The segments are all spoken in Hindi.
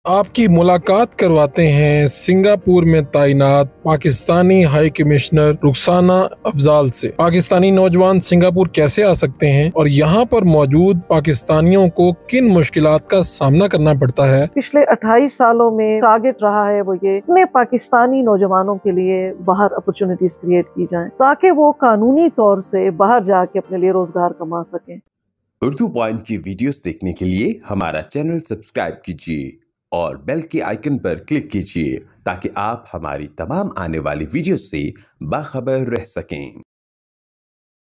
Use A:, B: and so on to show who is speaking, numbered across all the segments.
A: आपकी मुलाकात करवाते हैं सिंगापुर में तैनात पाकिस्तानी हाई कमिश्नर रुखसाना अफजाल से। पाकिस्तानी नौजवान सिंगापुर कैसे आ सकते हैं और यहाँ पर मौजूद पाकिस्तानियों को किन मुश्किलात का सामना करना पड़ता है।
B: पिछले 28 सालों में टारगेट रहा है वो ये अपने पाकिस्तानी नौजवानों के लिए बाहर अपॉर्चुनिटीज क्रिएट की जाएं ताकि वो कानूनी तौर से बाहर जाके अपने लिए रोजगार कमा सकें।
C: उर्दू पॉइंट की वीडियोस देखने के लिए हमारा चैनल सब्सक्राइब कीजिए और बेल के आइकन पर क्लिक कीजिए ताकि आप हमारी तमाम आने वाली वीडियो से बाखबर रह सकें।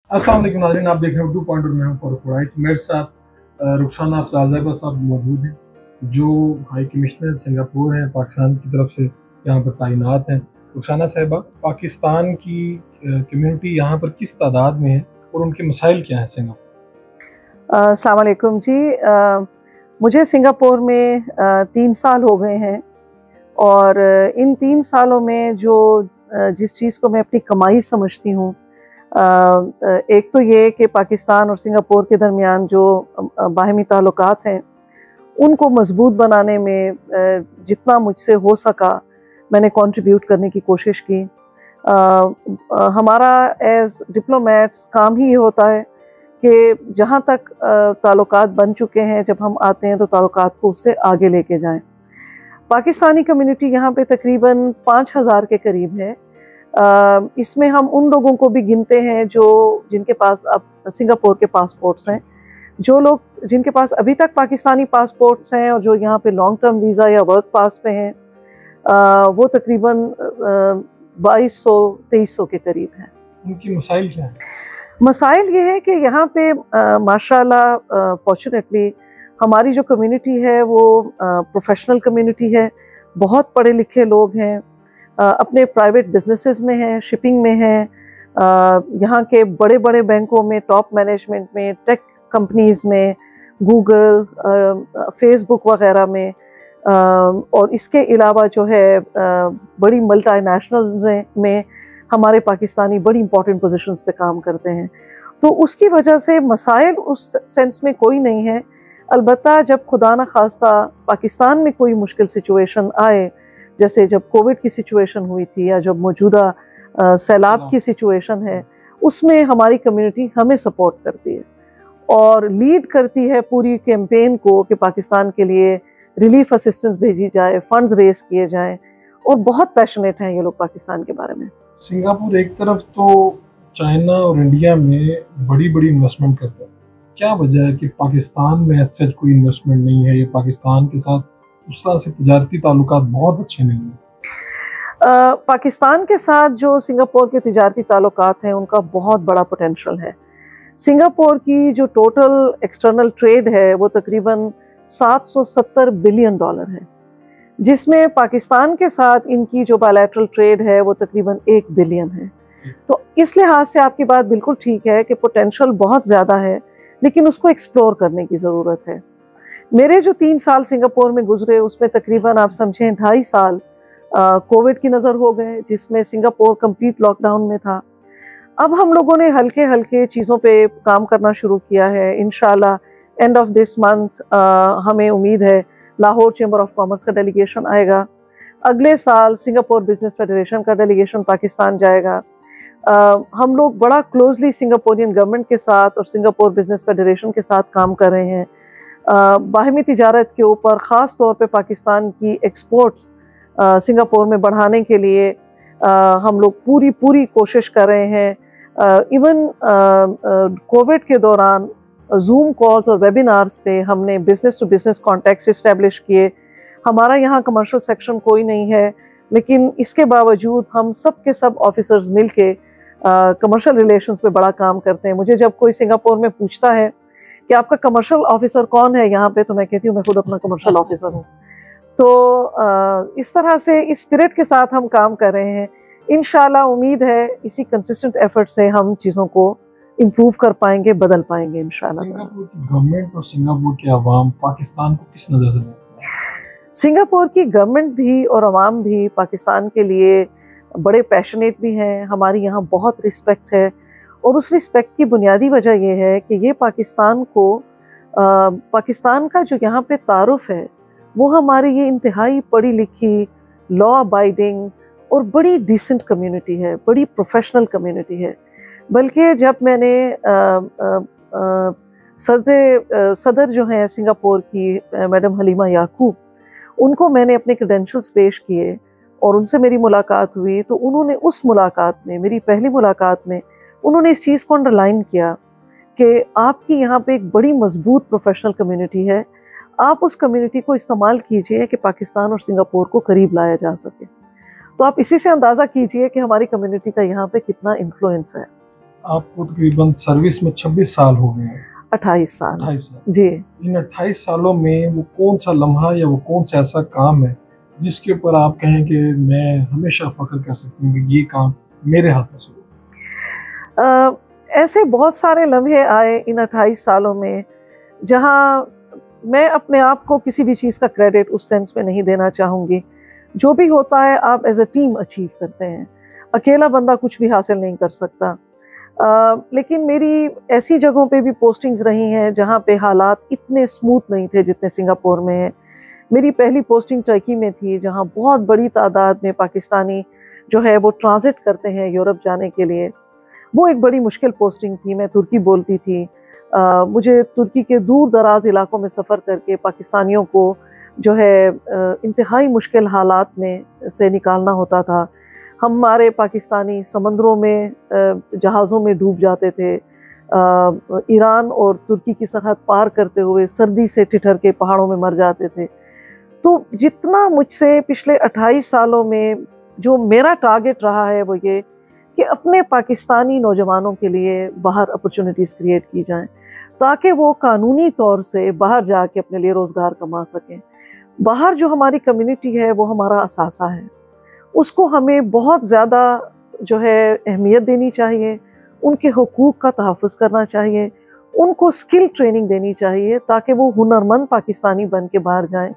A: अस्सलाम वालेकुम नाज़रीन, आप देख रहे हैं उर्दू पॉइंट और मैं हूं फारूक कुरैश। मेरे साथ रुखसाना अफजाल साहब मौजूद हैं जो हाई कमिश्नर सिंगापुर हैं, पाकिस्तान की तरफ से यहाँ पर तैनात हैं। रुखसाना साहिबा, पाकिस्तान की कम्युनिटी यहाँ पर किस तादाद में है और उनके मसाइल क्या हैं सिंगापुर?
B: अस्सलाम वालेकुम जी, मुझे सिंगापुर में 3 साल हो गए हैं और इन 3 सालों में जिस चीज़ को मैं अपनी कमाई समझती हूँ, एक तो ये कि पाकिस्तान और सिंगापुर के दरमियान जो बाहमी ताल्लुकात हैं उनको मजबूत बनाने में जितना मुझसे हो सका मैंने कंट्रीब्यूट करने की कोशिश की। हमारा एज डिप्लोमेट्स काम ही ये होता है कि जहाँ तक ताल्लुकात बन चुके हैं, जब हम आते हैं तो ताल्लुकात को उससे आगे लेके जाएं। पाकिस्तानी कम्युनिटी यहाँ पे तकरीबन 5000 के करीब है। इसमें हम उन लोगों को भी गिनते हैं जिनके पास अब सिंगापुर के पासपोर्ट्स हैं, जो लोग जिनके पास अभी तक पाकिस्तानी पासपोर्ट्स हैं और जो यहाँ पे लॉन्ग टर्म वीज़ा या वर्क पास पे हैं, वो तकरीबन 2200-2300 के करीब हैं।
A: उनकी मसाइल क्या है?
B: मसाइल ये है कि यहाँ पे माशाल्लाह फॉर्चुनेटली हमारी जो कम्युनिटी है वो प्रोफेशनल कम्युनिटी है, बहुत पढ़े लिखे लोग हैं, अपने प्राइवेट बिजनेसेस में हैं, शिपिंग में हैं, यहाँ के बड़े बड़े बैंकों में, टॉप मैनेजमेंट में, टेक कंपनीज़ में, गूगल, फेसबुक वगैरह में, और इसके अलावा जो है बड़ी मल्टीनेशनल में हमारे पाकिस्तानी बड़ी इंपॉर्टेंट पोजीशंस पे काम करते हैं। तो उसकी वजह से मसाइल उस सेंस में कोई नहीं है। अलबत्ता जब खुदा न खास्ता पाकिस्तान में कोई मुश्किल सिचुएशन आए, जैसे जब कोविड की सिचुएशन हुई थी या जब मौजूदा सैलाब की सिचुएशन है, उसमें हमारी कम्युनिटी हमें सपोर्ट करती है और लीड करती है पूरी कैंपेन को कि पाकिस्तान के लिए रिलीफ असिस्टेंस भेजी जाए, फंड्स रेस किए जाएँ, और बहुत पैशनेट हैं ये लोग पाकिस्तान के बारे में।
A: सिंगापुर एक तरफ तो चाइना और इंडिया में बड़ी बड़ी इन्वेस्टमेंट करता है, क्या वजह है कि पाकिस्तान में ऐसा कोई इन्वेस्टमेंट नहीं है या पाकिस्तान के साथ उस तरह से तिजारती ताल्लुकात बहुत अच्छे नहीं हैं?
B: पाकिस्तान के साथ जो सिंगापुर के तिजारती ताल्लुकात हैं उनका बहुत बड़ा पोटेंशियल है। सिंगापुर की जो टोटल एक्सटर्नल ट्रेड है वो तकरीबन $770 बिलियन है, जिसमें पाकिस्तान के साथ इनकी जो बायलैटरल ट्रेड है वो तकरीबन 1 बिलियन है। तो इस लिहाज से आपकी बात बिल्कुल ठीक है कि पोटेंशियल बहुत ज़्यादा है, लेकिन उसको एक्सप्लोर करने की ज़रूरत है। मेरे जो 3 साल सिंगापुर में गुजरे उसमें तकरीबन आप समझें 2.5 साल कोविड की नज़र हो गए, जिसमें सिंगापुर कंप्लीट लॉकडाउन में था। अब हम लोगों ने हल्के हल्के चीज़ों पे काम करना शुरू किया है। इंशाल्लाह एंड ऑफ दिस मंथ हमें उम्मीद है लाहौर चैम्बर ऑफ कॉमर्स का डेलीगेशन आएगा। अगले साल सिंगापुर बिजनेस फेडरेशन का डेलीगेशन पाकिस्तान जाएगा। हम लोग बड़ा क्लोजली सिंगापुरियन गवर्नमेंट के साथ और सिंगापुर बिजनेस फेडरेशन के साथ काम कर रहे हैं। बाहमी तिजारत के ऊपर ख़ास तौर पे पाकिस्तान की एक्सपोर्ट्स सिंगापुर में बढ़ाने के लिए हम लोग पूरी कोशिश कर रहे हैं। इवन कोविड के दौरान जूम कॉल्स और वेबिनार्स पे हमने business to business contacts establish किए। हमारा यहाँ कमर्शियल सेक्शन कोई नहीं है, लेकिन इसके बावजूद हम सब के सब ऑफिसर्स मिल के कमर्शियल रिलेशंस पे बड़ा काम करते हैं। मुझे जब कोई सिंगापुर में पूछता है कि आपका कमर्शियल ऑफिसर कौन है यहाँ पे, तो मैं कहती हूँ मैं खुद अपना कमर्शियल ऑफिसर हूँ। तो इस तरह से इस स्पिरिट के साथ हम काम कर रहे हैं। इंशाल्लाह उम्मीद है इसी कंसिस्टेंट एफर्ट से हम चीज़ों को इम्प्रूव कर पाएंगे, बदल पाएंगे इंशाल्लाह।
A: सिंगापुर की गवर्नमेंट और सिंगापुर के अवाम पाकिस्तान को किस नज़र से देखते हैं?
B: सिंगापुर की गवर्नमेंट भी और अवाम भी पाकिस्तान के लिए बड़े पैशनेट भी हैं। हमारी यहाँ बहुत रिस्पेक्ट है और उस रिस्पेक्ट की बुनियादी वजह यह है कि ये पाकिस्तान का जो यहाँ पे तारुफ है वो हमारी ये इंतहाई पढ़ी लिखी, लॉ अबाइडिंग और बड़ी डिसेंट कम्युनिटी है, बड़ी प्रोफेशनल कम्युनिटी है। बल्कि जब मैंने सदर जो हैं सिंगापुर की मैडम हलीमा याकूब, उनको मैंने अपने क्रेडेंशियल्स पेश किए और उनसे मेरी मुलाकात हुई, तो उन्होंने उस मुलाकात में, मेरी पहली मुलाकात में, उन्होंने इस चीज़ को अंडरलाइन किया कि आपकी यहाँ पे एक बड़ी मजबूत प्रोफेशनल कम्युनिटी है, आप उस कम्युनिटी को इस्तेमाल कीजिए कि पाकिस्तान और सिंगापुर को करीब लाया जा सके। तो आप इसी से अंदाज़ा कीजिए कि हमारी कम्युनिटी का यहाँ पे कितना इन्फ्लुएंस है।
A: आपको तकरीबन सर्विस में 26 साल हो गए हैं।
B: 28 साल।
A: 28 साल
B: जी।
A: इन 28 सालों में वो कौन सा लम्हा या वो कौन सा ऐसा काम है जिसके ऊपर आप कहें कि मैं हमेशा फख्र कर सकती हूँ कि ये काम मेरे हाथ में शुरू?
B: ऐसे बहुत सारे लम्हे आए इन 28 सालों में जहाँ मैं अपने आप को किसी भी चीज़ का क्रेडिट उस सेंस में नहीं देना चाहूँगी। जो भी होता है आप एज अ टीम अचीव करते हैं, अकेला बंदा कुछ भी हासिल नहीं कर सकता। लेकिन मेरी ऐसी जगहों पे भी पोस्टिंग्स रही हैं जहाँ पे हालात इतने स्मूथ नहीं थे जितने सिंगापुर में हैं। मेरी पहली पोस्टिंग टर्की में थी, जहाँ बहुत बड़ी तादाद में पाकिस्तानी जो है वो ट्रांजिट करते हैं यूरोप जाने के लिए। वो एक बड़ी मुश्किल पोस्टिंग थी। मैं तुर्की बोलती थी, मुझे तुर्की के दूर दराज इलाकों में सफ़र करके पाकिस्तानियों को जो है इंतहाई मुश्किल हालात में से निकालना होता था। हमारे पाकिस्तानी समंदरों में जहाज़ों में डूब जाते थे, ईरान और तुर्की की सरहद पार करते हुए सर्दी से ठिठर के पहाड़ों में मर जाते थे। तो जितना मुझसे पिछले 28 सालों में जो मेरा टारगेट रहा है वो ये कि अपने पाकिस्तानी नौजवानों के लिए बाहर अपॉर्चुनिटीज़ क्रिएट की जाएं ताकि वो कानूनी तौर से बाहर जाके अपने लिए रोज़गार कमा सकें। बाहर जो हमारी कम्युनिटी है वो हमारा असासा है, उसको हमें बहुत ज़्यादा जो है अहमियत देनी चाहिए, उनके हुकूक का तहफ़्फ़ुज़ करना चाहिए, उनको स्किल ट्रेनिंग देनी चाहिए ताकि वो हुनरमंद पाकिस्तानी बन के बाहर जाएँ,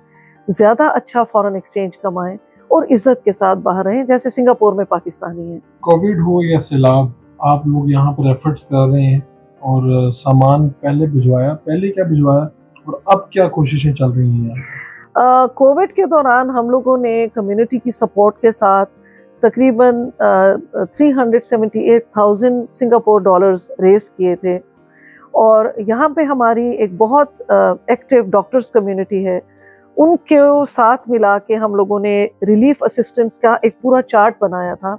B: ज़्यादा अच्छा फ़ॉरेन एक्सचेंज कमाएँ और इज़्ज़त के साथ बाहर रहें, जैसे सिंगापुर में पाकिस्तानी हैं।
A: कोविड हो या सैलाब, आप लोग यहाँ पर एफर्ट्स कर रहे हैं और सामान पहले क्या भिजवाया और अब क्या कोशिशें चल रही हैं?
B: कोविड के दौरान हम लोगों ने कम्युनिटी की सपोर्ट के साथ तकरीबन 378,000 सिंगापुर डॉलर्स रेज़ किए थे और यहाँ पे हमारी एक बहुत एक्टिव डॉक्टर्स कम्युनिटी है, उनके साथ मिला के हम लोगों ने रिलीफ असिस्टेंस का एक पूरा चार्ट बनाया था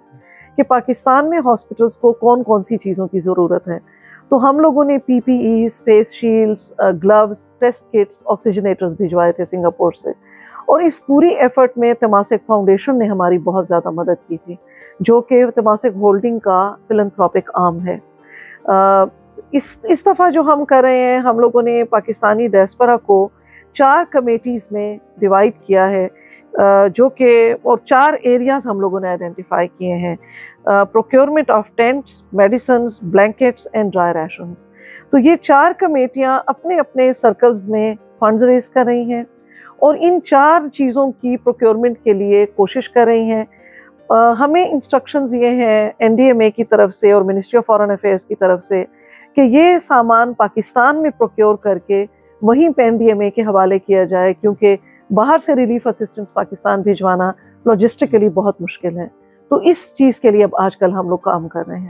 B: कि पाकिस्तान में हॉस्पिटल्स को कौन कौन सी चीज़ों की ज़रूरत है। तो हम लोगों ने PPEs, face shields, gloves, test kits, oxygenators भिजवाए थे सिंगापुर से। और इस पूरी एफर्ट में तेमासिक फाउंडेशन ने हमारी बहुत ज़्यादा मदद की थी, जो कि तेमासिक होल्डिंग का फिलंथ्रोपिक आर्म है। इस दफ़ा जो हम कर रहे हैं, हम लोगों ने पाकिस्तानी डायस्पोरा को 4 कमेटीज़ में डिवाइड किया है, जो कि और 4 एरियाज़ हम लोगों ने आइडेंटिफाई किए हैं। Procurement of tents, medicines, blankets and dry rations. तो ये 4 कमेटियाँ अपने अपने सर्कल्स में फंड्स रेज कर रही हैं और इन 4 चीज़ों की प्रोक्योरमेंट के लिए कोशिश कर रही हैं। हमें इंस्ट्रक्शंस ये हैं NDMA की तरफ से और मिनिस्ट्री ऑफ फॉरेन अफेयर्स की तरफ से कि ये सामान पाकिस्तान में प्रोक्योर करके वहीं पे NDMA के हवाले किया जाए, क्योंकि बाहर से रिलीफ असिस्टेंस पाकिस्तान भिजवाना लॉजिस्टिकली बहुत मुश्किल है। तो इस चीज़ के लिए अब आजकल हम लोग काम कर रहे हैं।